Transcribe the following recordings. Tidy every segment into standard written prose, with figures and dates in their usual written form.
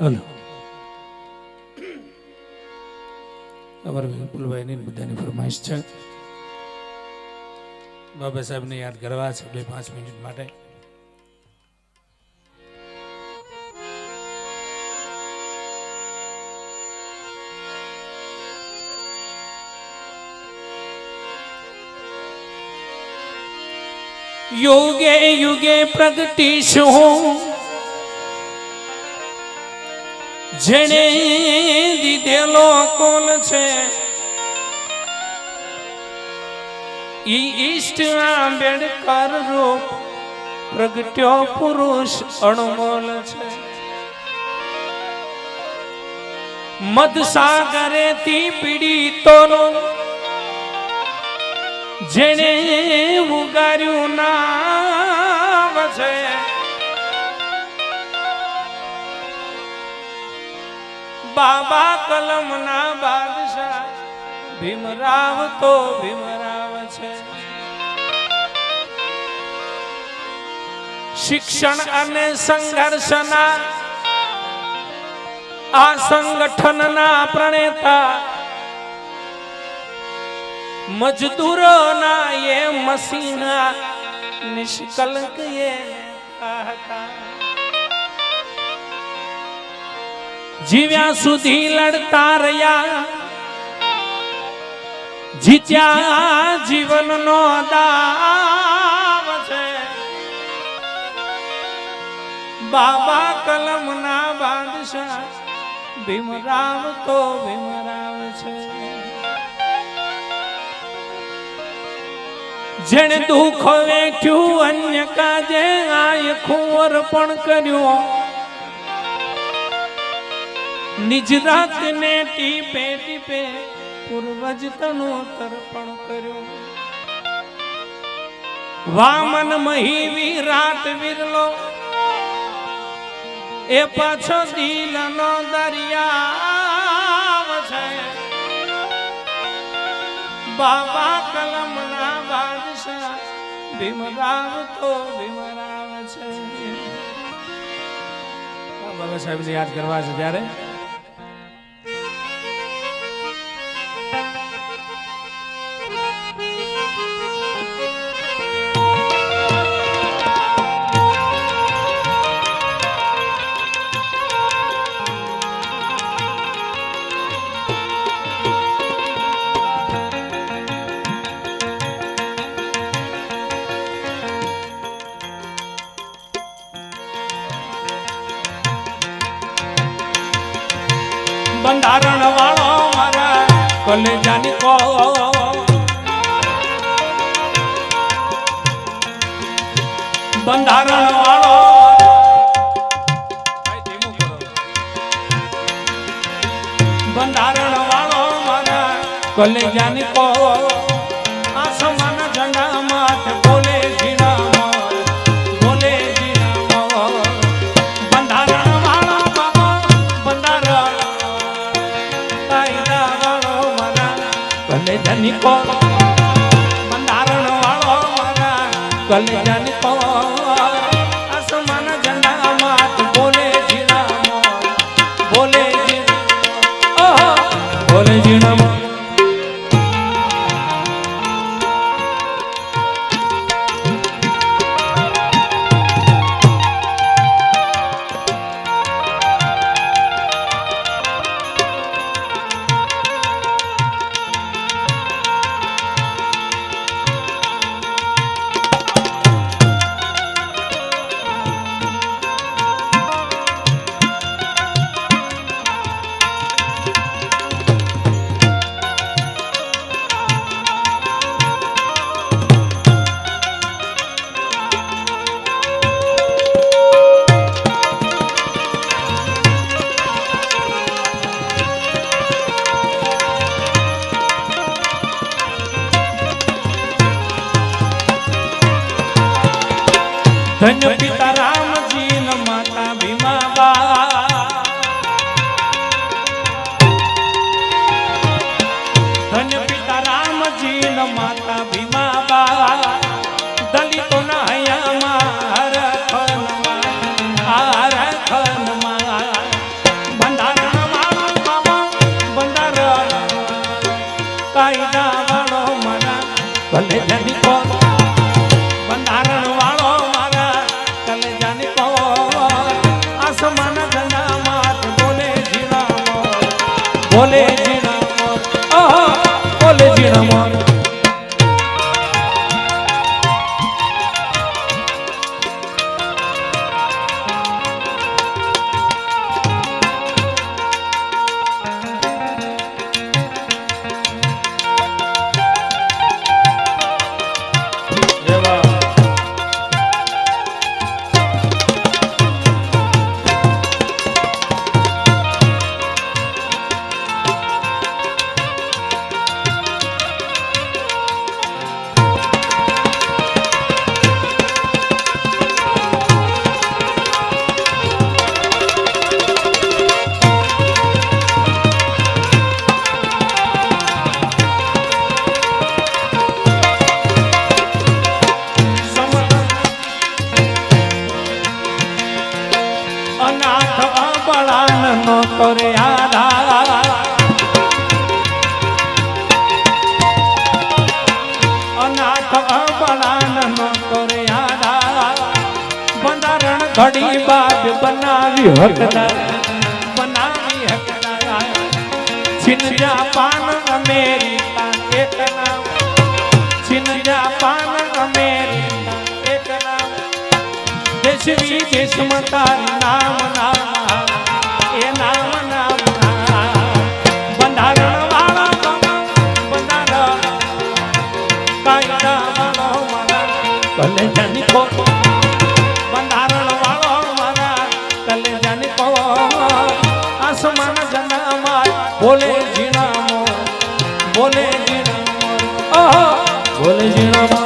Hello અમારા વિપુલભાઈની બધાની ફરમાઈશ છે બાબા સાહેબને યાદ કરવા છે 2-5 મિનિટ માટે युगे युगे प्रगटीश हूँ जेने दीधेलो कोल छे ईष्ट आंबेडकर रूप प्रगट्यो पुरुष अणमोल छे मद सागरे थी पीड़ितोनो जेने उगार्यु नाम छे बाबा कलम ना बादशाह भीमराव तो भीमराव छे शिक्षण अने संघर्ष ना आ संगठन ना प्रणेता मजदूरों ना ये मसीहा निष्कलंक ये कहता जीव्या सुधी लड़ता रया जीत्या जीवन नो दाव छे बाबा कलम ना बादशाह भीमराव तो भीमराव छे जेने दुख वेठ्यू अन्य काजे आय खुवर पण कर्यो निज रात ने टीपे टीपे पूर्वज तनु तर्पण कर्यो वामन मही विराट विरलो ए पाछो दिलनो दरिया छे बाबा कलम ना बादशाह भीमराव तो भीमराव छे बाबा साहेब ने याद करवा छे त्यारे बंधारण वालो मारा कलेजानी को बंधारण वालो बंधारण वालो मारा कलेजानी को आसमान झंडा माथ बोले जीना बोले जीना बंधारण वाला बाबा बंधारण कलेजानी को बंधारण वालो मारा कलेजानी को आसमान झंडा माथ बोले जीना बोले जीना बोले जीना धन्य पिता राम जी न माता भीमा बा धन्य पिता राम जी न माता भीमा बा दलितों न हया हर खन કલેજાની કો બંધારણ વાળો મારા કલેજાની કો આસમાન ગંગા માત બોલે જીણા બોલે જીણા બોલે જીણા અનાથ અબળાન નો તોરે આધાર અનાથ અબળાન નો તોરે આધાર બંધારણ ઘડી બાદ બનાવી હકદાર છીનજા પાન અમેરિકા એક નામ છીનજા પાન અમેરિકા એક નામ દેશ વિદેશમાં તારું નામ નામ એ નામ નામ બંધારણ વાળા બંધારણ કાયદા વાળો મારા કલેજાની કો બંધારણ વાળો મારા કલેજાની કો આસમાન જનામાં બોલે જીણામો બોલે જીણામો બોલે જીણામો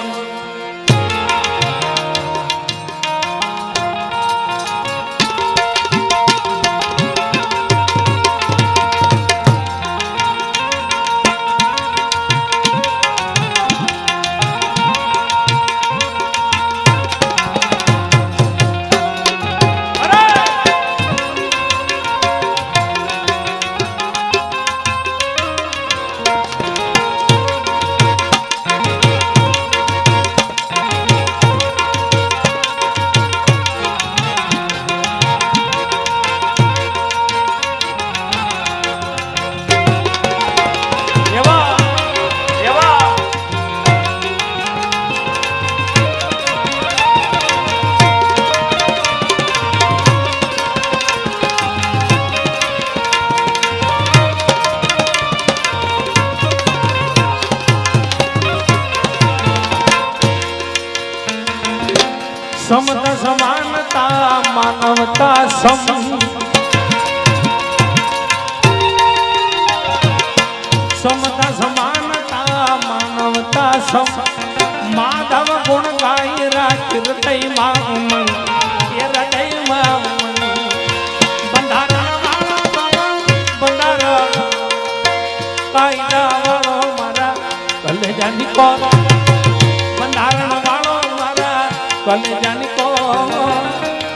સમતા સમાનતા માનવતા સમતા સમાનતા માનવતા માધવ ગુણ ગાય રાખ હૃદય માં એ હૃદય માં બંધારણ વાળો બંધારણ કાયદા વાળો મારા કલેજાની કો બંધારણ વાળો મારા કલેજાની કો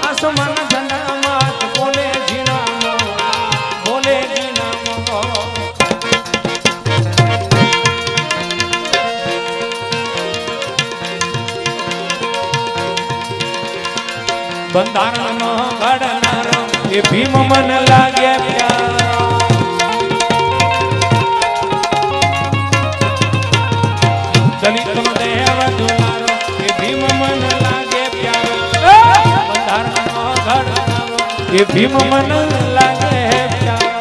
આસમાન ઝંડામાં બોલે જીણામો બોલે જીણામો બંધારણ નો ઘડનારો એ ભીમ મન લાગે પ્યારો દલિત નો દેવ દુલારો એ ભીમ મન લાગે પ્યારો બંધારણ નો ઘડનારો એ ભીમ મન લાગે પ્યારો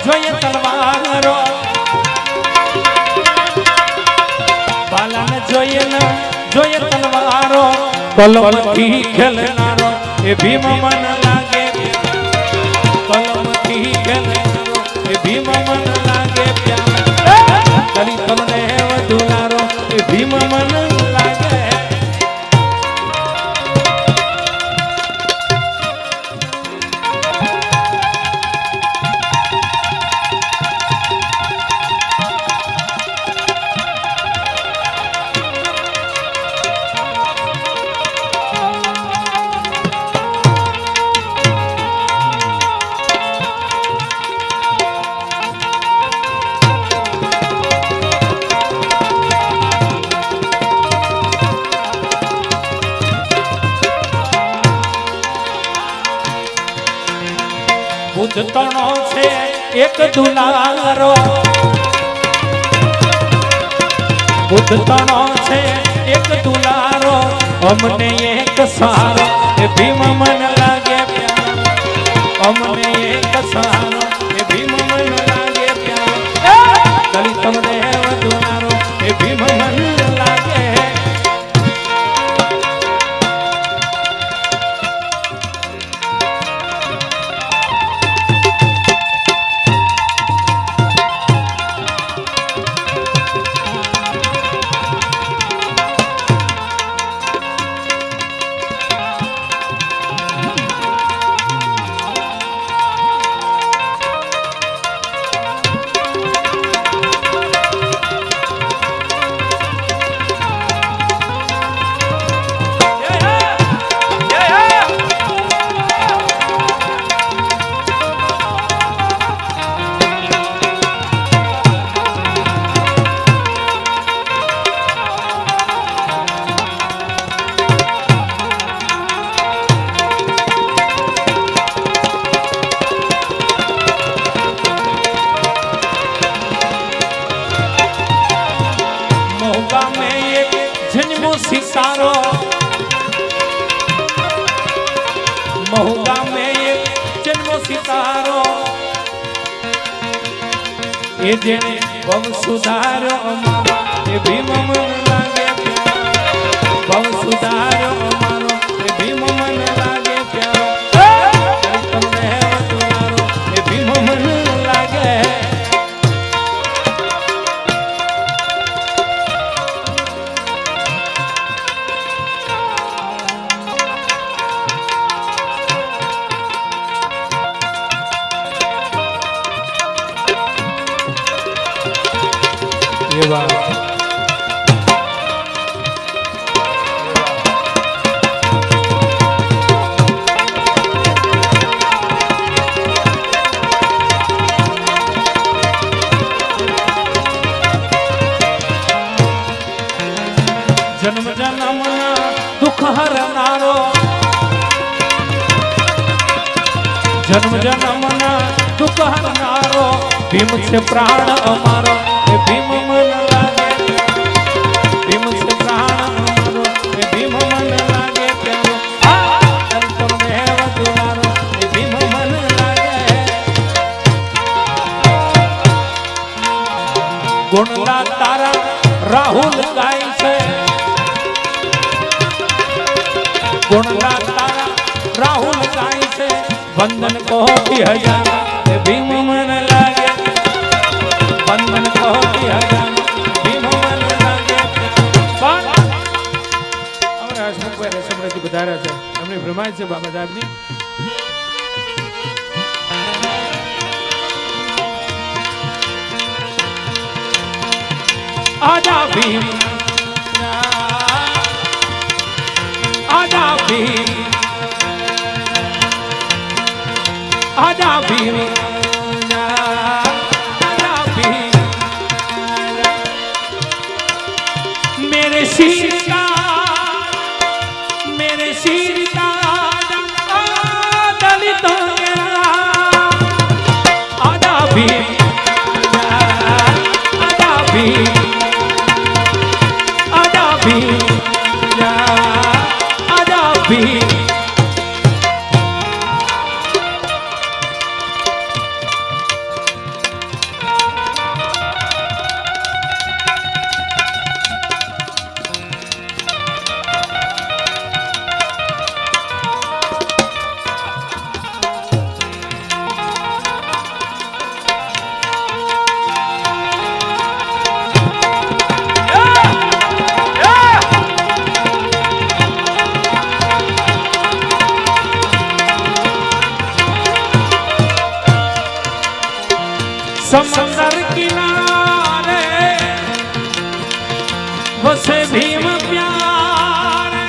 જોઈએ તલવારો બાલાને જોઈએ તલવારો કલમથી ખેલનારો એ ભીમ મન લાગે કલમથી ખેલનારો એ ભીમ મન લાગે દલિત ને વધુનારો એ ભીમ મન લાગે બુદ્ધ તણો છે એક દુલારો, બુદ્ધ તણો છે એક દુલારો, અમને એક સારો એ ભીમ મન લાગે પ્યારો, અમને એક સારો એ ભીમ મન લાગે પ્યારો, દલિત દેવ દુલારો એ ભીમ મન લાગે. सितारो महुगा में एक जन्मो सितारो, ये जेने बम सुधारो अमारो ये भीम मन लागे प्यारो, बम सुधारो अमारो ये भीम मन लागे प्यारो, दलित देव दुलारो ये भीम मन लागे. जन्म जन्मना दुख हरनारो, जन्म जन्मना दुख हरनारो, भीम से प्राण अमारो ये भीम मन लागे, भीम से प्राण अमारो ये भीम मन लागे प्यारो, दलित देव दुलारो ये भीम मन लागे. गुणला तारा राहुल गाय से, गुणला तारा राहुल गाय से, बंधन को हजारा ये भीम मन लागे, बंधन को हजारा भीम मन लागे. हमारे हसमुखભાઈ રેશમરાજી બધારા છે, એમની ફરમાઈશ છે બાબા સાહેબની. आजा भीम आजा भीम आजा भीम आजा भीम, मेरे सिर का दलितों के आजा भीम आजा भीम आजा भीम. समंदर किनारे बसे भीम प्यारे,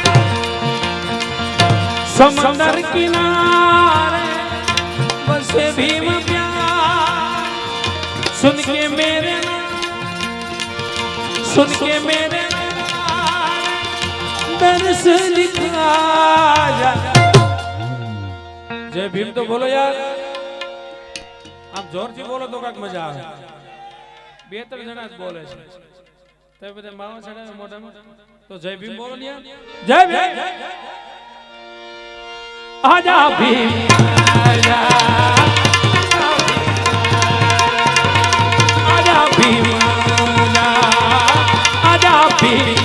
समंदर किनारे बसे भीम प्यारे, सुन के मेरे दर्श लिखा जा. जय भीम तो बोलो यार. આમ જોરથી બોલો તો કાંઈક મજા આવે. બે ત્રણ જણા જ બોલે છે તો બધા માવા ચડાવે મોઢામાં તો જય ભીમ બોલો ને જય ભીમ. આજા ભીમ આજા ભીમ આજા ભીમ.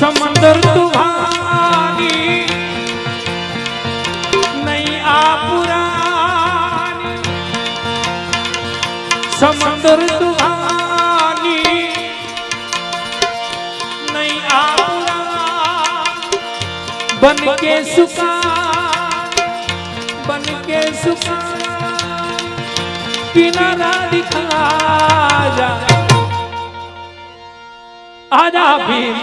समंदर तुम्हारी नहीं आ पुरानी, समंदर तुम्हारी नहीं आ पुरानी, बन के सुखा किनारा दिखा जा. आजा भीम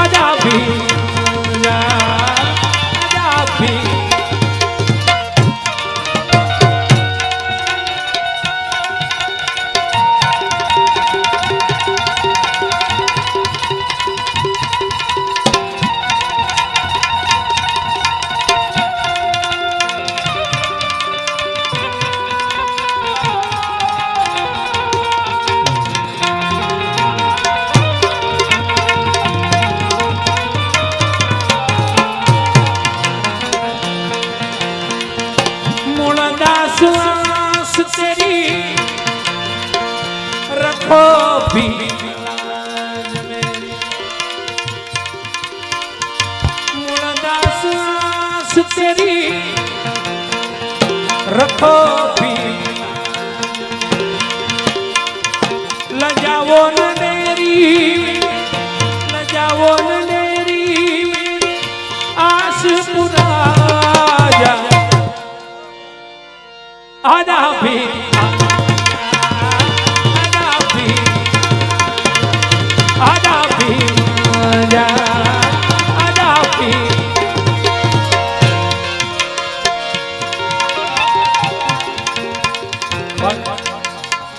आजा भीम आजा भीम. श्वास तेरी रखो भी मुर्दा श्वास तेरी रखो भी लजावो न मेरी आस पुरा जा. आजा भीम आजा भीम आजा भीम